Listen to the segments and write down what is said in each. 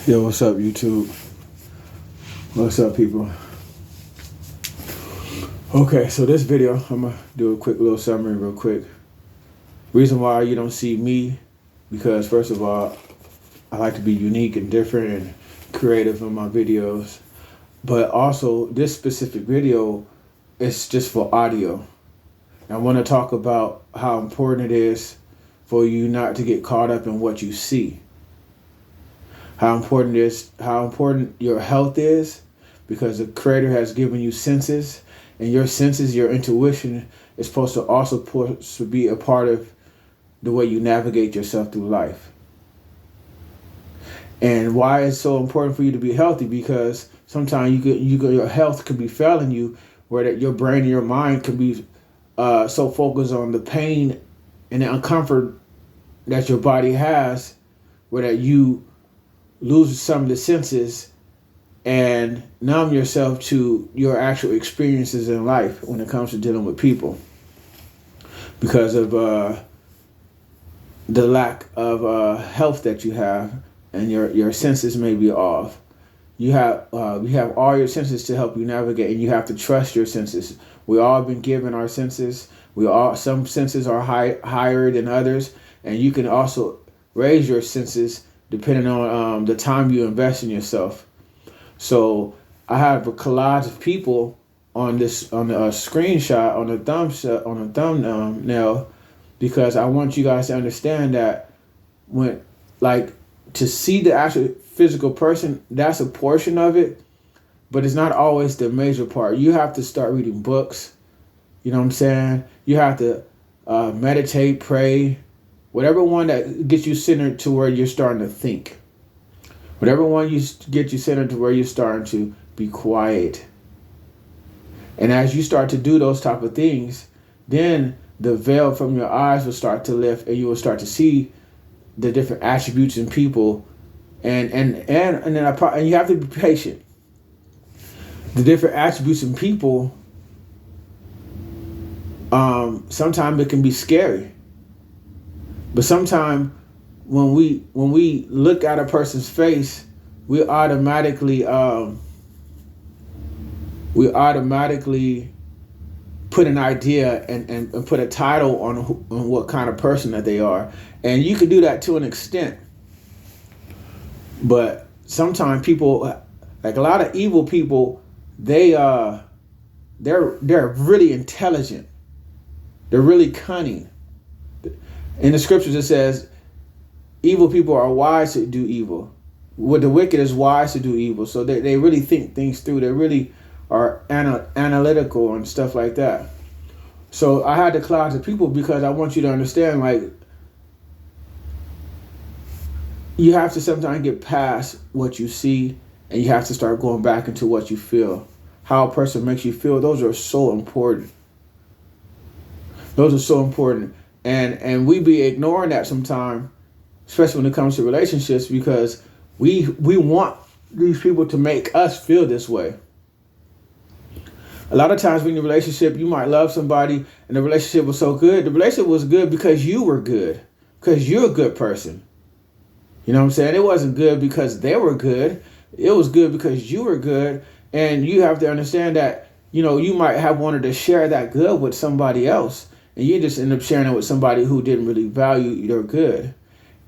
Yo, what's up, YouTube? What's up, people? Okay, so this video, I'm gonna do a quick little summary real quick. Reason why you don't see me, because first of all, I like to be unique and different and creative in my videos. But also, this specific video is just for audio. I want to talk about how important it is for you not to get caught up in what you see. How important your health is, because the Creator has given you senses, and your senses, your intuition, is supposed to be a part of the way you navigate yourself through life. And why it's so important for you to be healthy? Because sometimes your health could be failing you, where that your brain and your mind can be so focused on the pain and the uncomfort that your body has, where that you lose some of the senses and numb yourself to your actual experiences in life when it comes to dealing with people, because of the lack of health that you have, and your senses may be off. You have all your senses to help you navigate, and you have to trust your senses. We all been given our senses. Some senses are higher than others, and you can also raise your senses depending on the time you invest in yourself. So I have a collage of people on the screenshot, on the thumbnail, because I want you guys to understand that to see the actual physical person, that's a portion of it, but it's not always the major part. You have to start reading books. You know what I'm saying? You have to meditate, pray, whatever one that gets you centered to where you're starting to think. Whatever one get you centered to where you're starting to be quiet. And as you start to do those type of things, then the veil from your eyes will start to lift, and you will start to see the different attributes in people. And you have to be patient. The different attributes in people, sometimes it can be scary. But sometimes when we look at a person's face, we automatically put an idea and put a title on what kind of person that they are. And you can do that to an extent. But sometimes people, like a lot of evil people, they're really intelligent. They're really cunning. In the scriptures it says, evil people are wise to do evil. With the wicked is wise to do evil. So they really think things through. They really are analytical and stuff like that. So I had to collage of people because I want you to understand, like, you have to sometimes get past what you see, and you have to start going back into what you feel. How a person makes you feel, those are so important. Those are so important. And we be ignoring that sometimes, especially when it comes to relationships, because we want these people to make us feel this way. A lot of times when you're in a relationship, you might love somebody and the relationship was so good. The relationship was good because you were good, because you're a good person. You know what I'm saying? It wasn't good because they were good. It was good because you were good. And you have to understand that, you might have wanted to share that good with somebody else, and you just end up sharing it with somebody who didn't really value your good.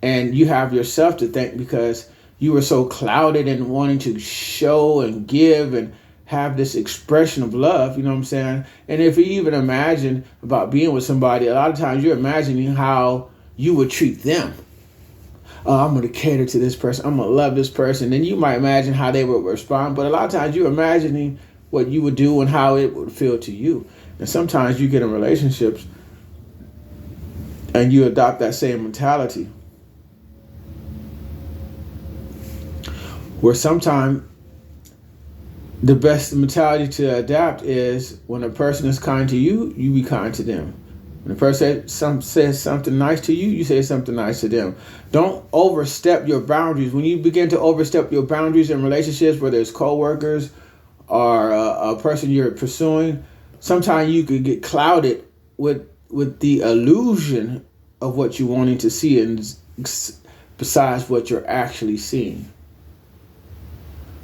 And you have yourself to thank, because you were so clouded in wanting to show and give and have this expression of love, you know what I'm saying? And if you even imagine about being with somebody, a lot of times you're imagining how you would treat them. I'm going to cater to this person. I'm going to love this person. Then you might imagine how they would respond. But a lot of times you're imagining what you would do and how it would feel to you. And sometimes you get in relationships and you adopt that same mentality, where sometimes the best mentality to adapt is when a person is kind to you, you be kind to them. When a person says something nice to you, you say something nice to them. Don't overstep your boundaries. When you begin to overstep your boundaries in relationships, whether it's coworkers or a person you're pursuing, sometimes you could get clouded with the illusion of what you're wanting to see, and besides what you're actually seeing.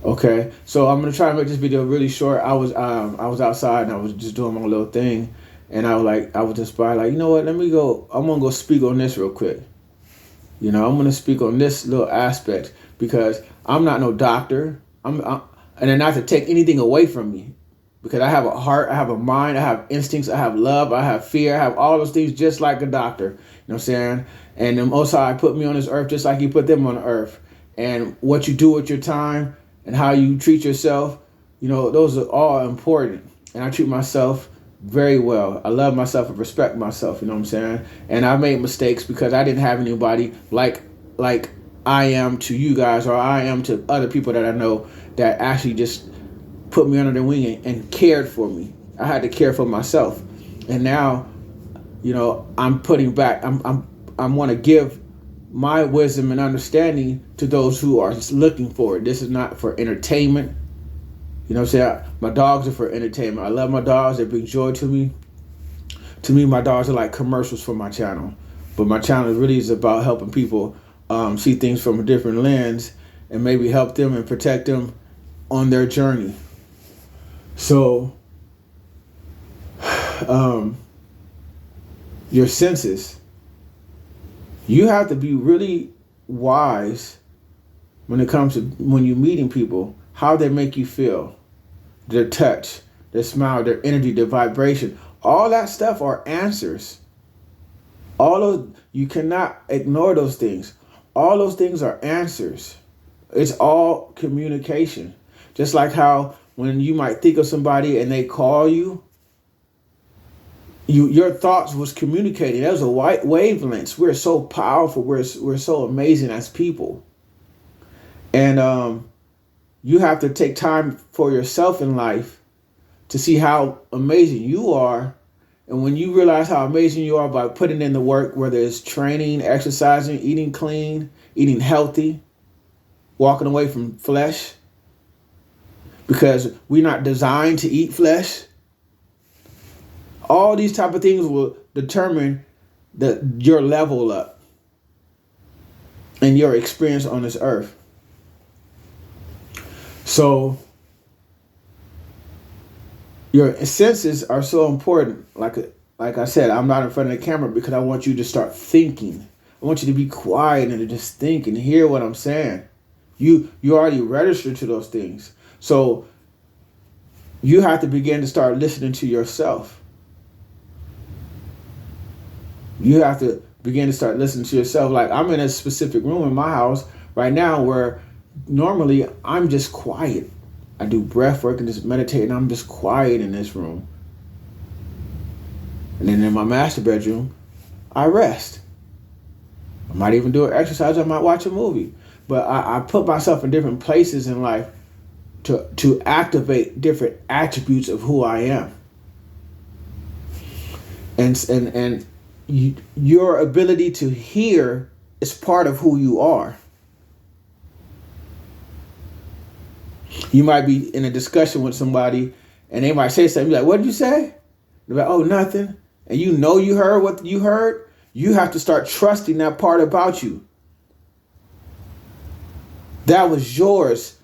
Okay, so I'm gonna try to make this video really short. I was outside and I was just doing my little thing, and I was inspired. Like, you know what? Let me go. I'm gonna go speak on this real quick. I'm gonna speak on this little aspect because I'm not no doctor. And then not to take anything away from me, because I have a heart, I have a mind, I have instincts, I have love, I have fear, I have all those things just like a doctor. You know what I'm saying? And the Most High put me on this earth just like He put them on the earth. And what you do with your time and how you treat yourself, those are all important. And I treat myself very well. I love myself and respect myself. You know what I'm saying? And I made mistakes because I didn't have anybody like I am to you guys, or I am to other people that I know that actually just put me under their wing and cared for me. I had to care for myself, and now, I'm putting back. I want to give my wisdom and understanding to those who are just looking for it. This is not for entertainment. You know what I'm saying? My dogs are for entertainment. I love my dogs. They bring joy to me. To me, my dogs are like commercials for my channel. But my channel really is about helping people see things from a different lens and maybe help them and protect them on their journey. So, your senses, you have to be really wise when it comes to when you're meeting people, how they make you feel, their touch, their smile, their energy, their vibration. All that stuff are answers. You cannot ignore those things. All those things are answers. It's all communication. Just like how when you might think of somebody and they call you, your thoughts was communicating. That was a white wavelengths. We're so powerful. We're so amazing as people. And you have to take time for yourself in life to see how amazing you are. And when you realize how amazing you are by putting in the work, whether it's training, exercising, eating clean, eating healthy, walking away from flesh, because we're not designed to eat flesh. All these type of things will determine your level up and your experience on this earth. So your senses are so important. Like I said, I'm not in front of the camera because I want you to start thinking. I want you to be quiet and to just think and hear what I'm saying. You already registered to those things. So you have to begin to start listening to yourself. You have to begin to start listening to yourself. Like, I'm in a specific room in my house right now where normally I'm just quiet. I do breath work and just meditate, and I'm just quiet in this room. And then in my master bedroom, I rest. I might even do an exercise. I might watch a movie. But I put myself in different places in life to activate different attributes of who I am. And your ability to hear is part of who you are. You might be in a discussion with somebody and they might say something. You're like, what did you say? They're like, oh, nothing. And you heard what you heard. You have to start trusting that part about you. That was yours.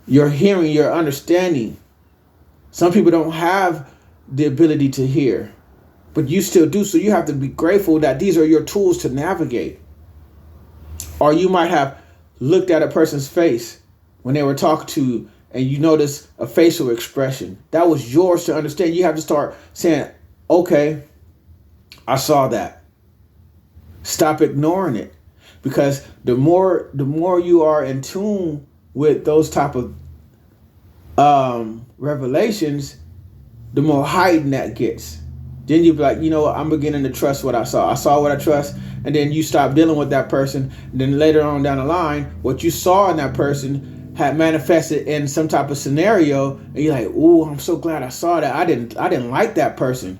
Your hearing, your understanding. Some people don't have the ability to hear, but you still do. So you have to be grateful that these are your tools to navigate. Or you might have looked at a person's face when they were talking to you and you notice a facial expression. That was yours to understand. You have to start saying, okay, I saw that. Stop ignoring it. Because the more you are in tune with those type of revelations, the more heightened that gets. Then you be like, I'm beginning to trust what I saw. I saw what I trust. And then you stop dealing with that person. And then later on down the line, what you saw in that person had manifested in some type of scenario. And you're like, ooh, I'm so glad I saw that. I didn't like that person.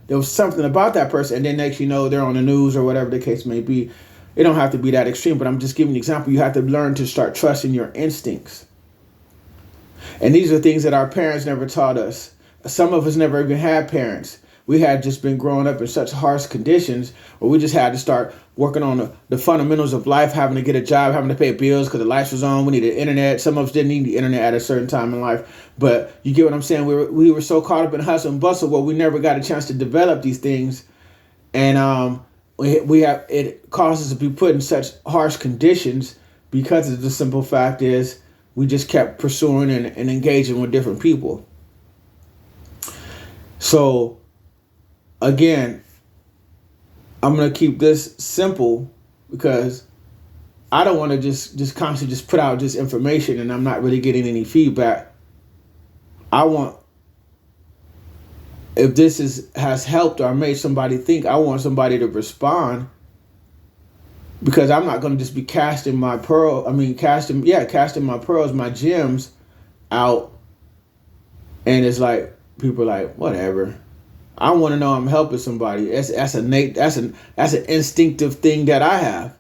There was something about that person. And then next you know, they're on the news or whatever the case may be. It don't have to be that extreme, but I'm just giving an example. You have to learn to start trusting your instincts. And these are things that our parents never taught us. Some of us never even had parents. we had just been growing up in such harsh conditions where we just had to start working on the fundamentals of life, having to get a job, having to pay bills because the lights was on. We needed internet. Some of us didn't need the internet at a certain time in life. But you get what I'm saying? We were so caught up in hustle and bustle where we never got a chance to develop these things. And it causes us to be put in such harsh conditions because of the simple fact is we just kept pursuing and engaging with different people. So, again, I'm going to keep this simple because I don't want to just constantly just put out just information and I'm not really getting any feedback. I want, if this has helped or made somebody think, I want somebody to respond, because I'm not going to just be casting my pearls, my pearls, my gems out. And it's like, people are like, whatever. I want to know I'm helping somebody. That's an instinctive thing that I have.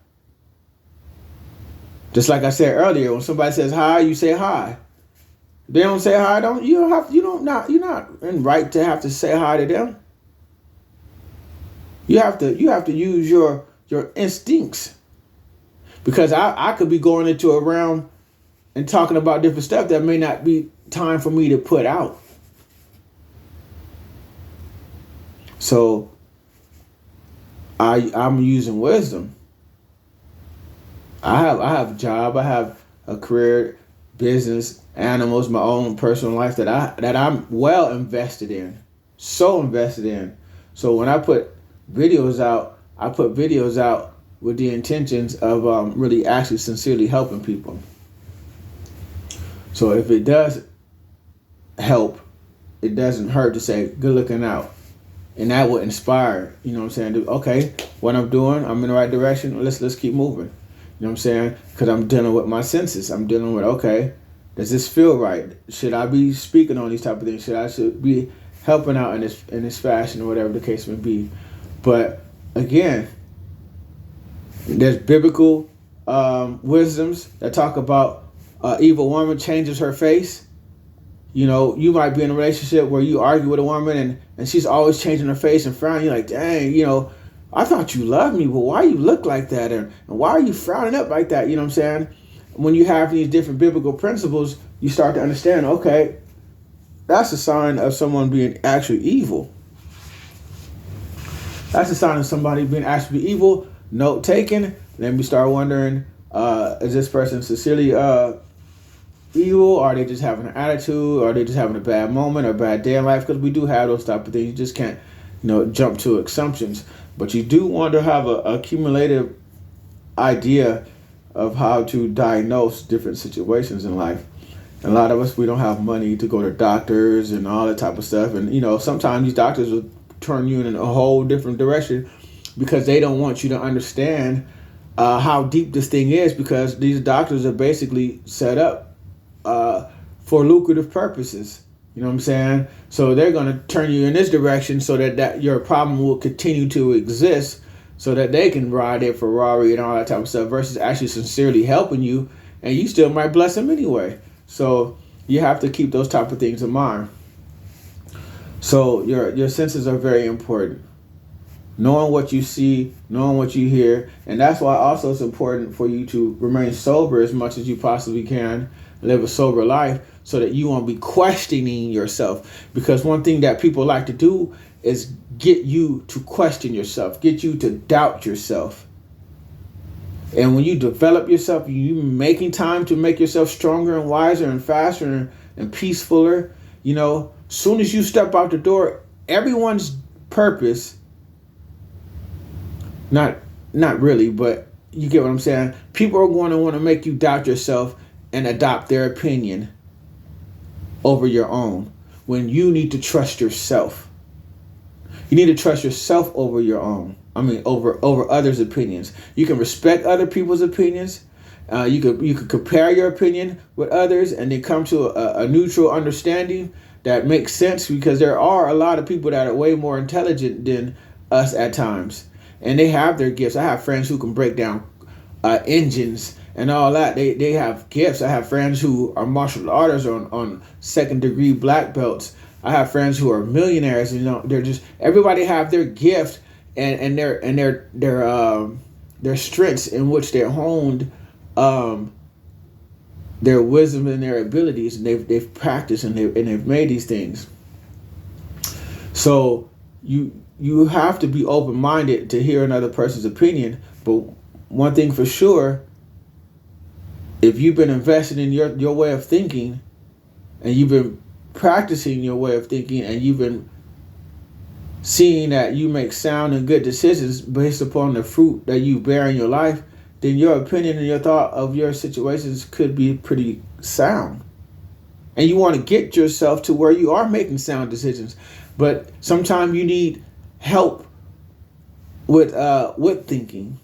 Just like I said earlier, when somebody says hi, you say hi. They don't say hi, you're not in right to have to say hi to them. You have to use your instincts. Because I could be going into a realm and talking about different stuff that may not be time for me to put out. So I'm using wisdom. I have a job, I have a career, business, animals, my own personal life that I'm well invested in. So invested in. So when I put videos out, I put videos out with the intentions of really actually sincerely helping people. So if it does help, it doesn't hurt to say, good looking out. And that would inspire, you know what I'm saying? Okay, what I'm doing, I'm in the right direction. Let's keep moving. You know what I'm saying? Because I'm dealing with my senses. I'm dealing with, okay, does this feel right? Should I be speaking on these type of things? Should be helping out in this fashion or whatever the case may be? But again, there's biblical wisdoms that talk about evil woman changes her face. You know, you might be in a relationship where you argue with a woman and she's always changing her face and frowning. You're like, dang, you know, I thought you loved me, but why you look like that? And why are you frowning up like that? You know what I'm saying? When you have these different biblical principles, you start to understand, okay, that's a sign of someone being actually evil. That's a sign of somebody being actually evil. Note taken. Then we start wondering, is this person sincerely evil? Are they just having an attitude? Or are they just having a bad moment or a bad day in life? Because we do have those type of things. You just can't, jump to assumptions. But you do want to have a cumulative idea of how to diagnose different situations in life. And a lot of us, we don't have money to go to doctors and all that type of stuff. And, sometimes these doctors will turn you in a whole different direction because they don't want you to understand how deep this thing is, because these doctors are basically set up for lucrative purposes. You know what I'm saying? So they're going to turn you in this direction so that your problem will continue to exist, so that they can ride their Ferrari and all that type of stuff, versus actually sincerely helping you, and you still might bless them anyway. So you have to keep those type of things in mind. So your senses are very important. Knowing what you see, knowing what you hear. And that's why also it's important for you to remain sober as much as you possibly can, live a sober life, so that you won't be questioning yourself. Because one thing that people like to do is get you to question yourself, get you to doubt yourself. And when you develop yourself, you making time to make yourself stronger and wiser and faster and peacefuler, soon as you step out the door, everyone's purpose, not really, but you get what I'm saying. People are going to want to make you doubt yourself and adopt their opinion over your own, when you need to trust yourself. You need to trust yourself over your own. Over others' opinions. You can respect other people's opinions. You could compare your opinion with others and then come to a neutral understanding that makes sense, because there are a lot of people that are way more intelligent than us at times, and they have their gifts. I have friends who can break down engines and all that. They have gifts. I have friends who are martial artists on second degree black belts. I have friends who are millionaires. You know, they're just everybody have their gift and their strengths in which they're honed, um, their wisdom and their abilities, and they've practiced and they've made these things. So you have to be open minded to hear another person's opinion. But one thing for sure, if you've been invested in your way of thinking, and you've been practicing your way of thinking, and you've been seeing that you make sound and good decisions based upon the fruit that you bear in your life, then your opinion and your thought of your situations could be pretty sound. And you want to get yourself to where you are making sound decisions. But sometimes you need help with thinking.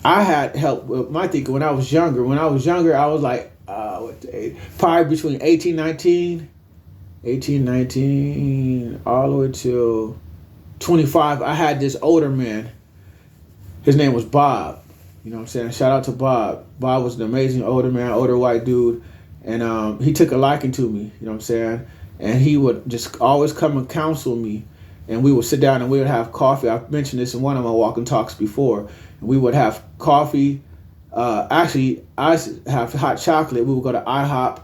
I had help with my thinking when I was younger. When I was younger, I was like, probably between 18, 19, all the way till 25. I had this older man. His name was Bob. You know what I'm saying? Shout out to Bob. Bob was an amazing older man, older white dude. And he took a liking to me, you know what I'm saying? And he would just always come and counsel me. And we would sit down and we would have coffee. I've mentioned this in one of my walking talks before. And we would have coffee. Actually, I have hot chocolate. We would go to IHOP.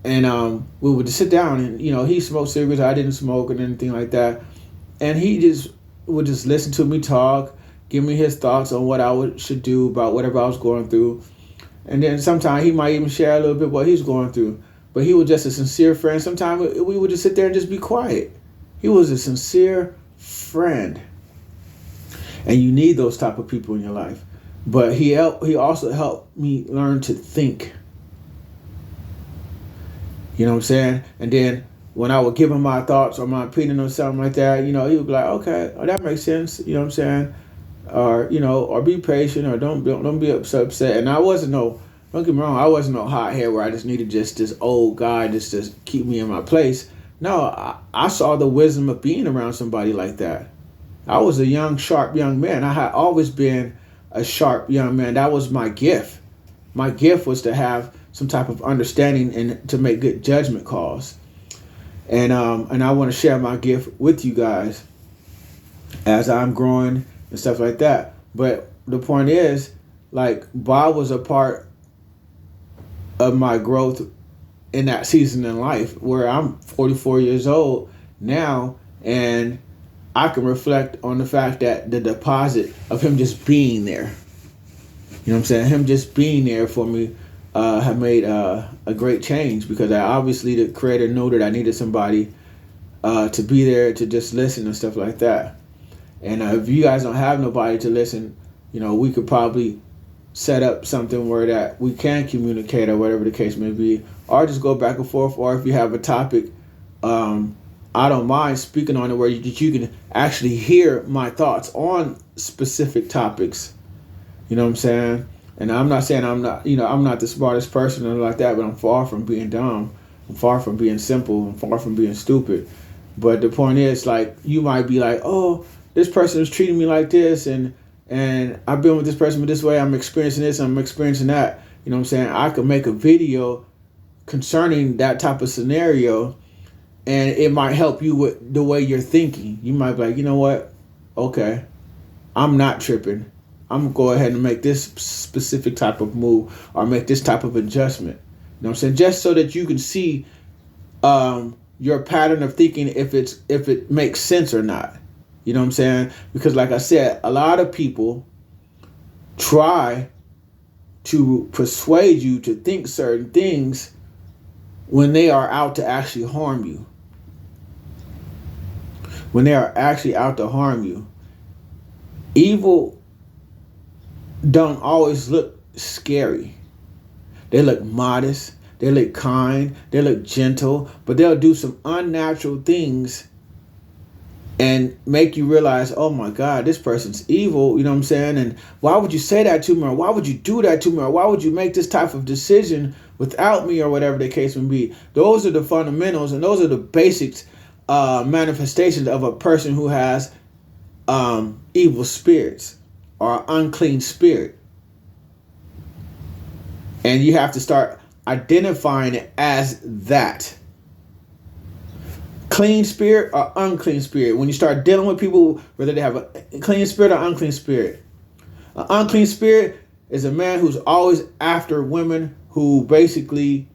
And we would just sit down. And, you know, he smoked cigarettes. I didn't smoke and anything like that. And he just would just listen to me talk, give me his thoughts on what I should do about whatever I was going through. And then sometimes he might even share a little bit what he's going through. But he was just a sincere friend. Sometimes we would just sit there and just be quiet. He was a sincere friend. And you need those type of people in your life. But he also helped me learn to think. You know what I'm saying? And then when I would give him my thoughts or my opinion or something like that, you know, he would be like, okay, that makes sense. You know what I'm saying? Or, you know, or be patient, or don't be upset. And don't get me wrong, I wasn't no hothead where I just needed just this old guy just to keep me in my place. No, I saw the wisdom of being around somebody like that. I was a young, sharp young man. I had always been a sharp young man. That was my gift. My gift was to have some type of understanding and to make good judgment calls. And I want to share my gift with you guys as I'm growing and stuff like that. But the point is, like, Bob was a part of my growth in that season in life where I'm 44 years old now, and I can reflect on the fact that the deposit of him just being there, you know what I'm saying? Him just being there for me have made a great change, because obviously the creator knew that I needed somebody to be there to just listen and stuff like that. And if you guys don't have nobody to listen, you know, we could probably set up something where that we can communicate or whatever the case may be, or just go back and forth. Or if you have a topic, I don't mind speaking on it where you can actually hear my thoughts on specific topics. You know what I'm saying? And I'm not saying I'm not the smartest person or like that, but I'm far from being dumb. I'm far from being simple. I'm far from being stupid. But the point is, like, you might be like, oh, this person is treating me like this, and I've been with this person this way, I'm experiencing this, I'm experiencing that. You know what I'm saying? I could make a video concerning that type of scenario, and it might help you with the way you're thinking. You might be like, you know what? Okay, I'm not tripping. I'm going to go ahead and make this specific type of move or make this type of adjustment. You know what I'm saying? Just so that you can see your pattern of thinking, if it makes sense or not. You know what I'm saying? Because like I said, a lot of people try to persuade you to think certain things when they are out to actually harm you. When they are actually out to harm you. Evil don't always look scary. They look modest. They look kind. They look gentle. But they'll do some unnatural things and make you realize, oh my God, this person's evil. You know what I'm saying? And why would you say that to me? Or why would you do that to me? Or why would you make this type of decision without me, or whatever the case may be? Those are the fundamentals, and those are the basics, manifestations of a person who has evil spirits or unclean spirit. And you have to start identifying it as that. Clean spirit or unclean spirit. When you start dealing with people, whether they have a clean spirit or unclean spirit. An unclean spirit is a man who's always after women who basically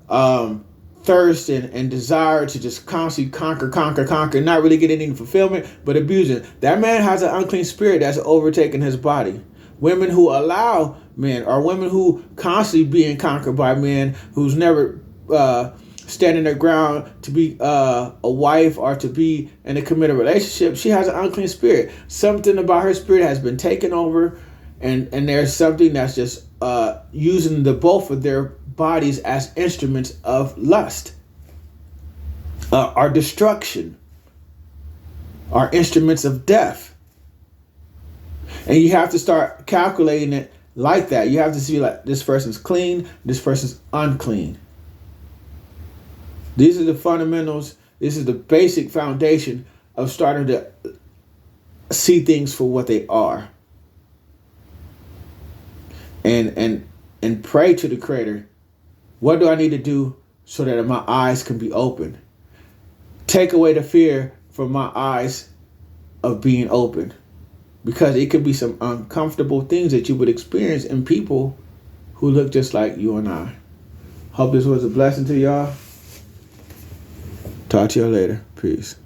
thirst and desire to just constantly conquer, not really get any fulfillment, but abusing. That man has an unclean spirit that's overtaking his body. Women who allow men, or women who constantly being conquered by men, who's never standing their ground to be a wife or to be in a committed relationship, she has an unclean spirit. Something about her spirit has been taken over, and there's something that's just using the both of their bodies as instruments of lust, or destruction, or instruments of death. And you have to start calculating it like that. You have to see, like, this person's clean, this person's unclean. These are the fundamentals. This is the basic foundation of starting to see things for what they are. And pray to the Creator. What do I need to do so that my eyes can be open? Take away the fear from my eyes of being open. Because it could be some uncomfortable things that you would experience in people who look just like you and I. Hope this was a blessing to y'all. Talk to y'all later. Peace.